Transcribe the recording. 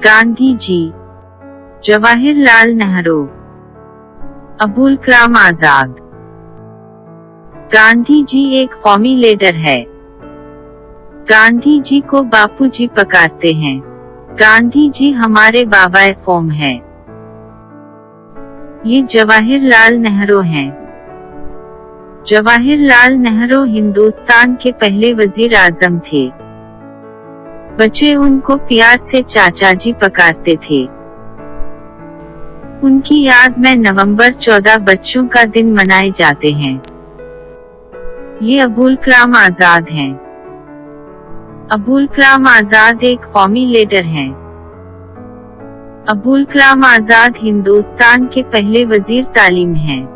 गांधी जी, जवाहरलाल नेहरू, अबुल कलाम आजाद। गांधी जी एक कौमी लीडर है। गांधी जी को बापू जी पुकारते हैं। गांधी जी हमारे बाबा कौम है। ये जवाहरलाल नेहरू हैं। जवाहरलाल नेहरू हिंदुस्तान के पहले वजीर आजम थे। बच्चे उनको प्यार से चाचा जी पुकारते थे। उनकी याद में नवंबर 14 बच्चों का दिन मनाए जाते हैं। ये अबुल कलाम आजाद हैं। अबुल कलाम आजाद एक कौमी लीडर हैं। अबुल कलाम आजाद हिंदुस्तान के पहले वजीर तालीम हैं।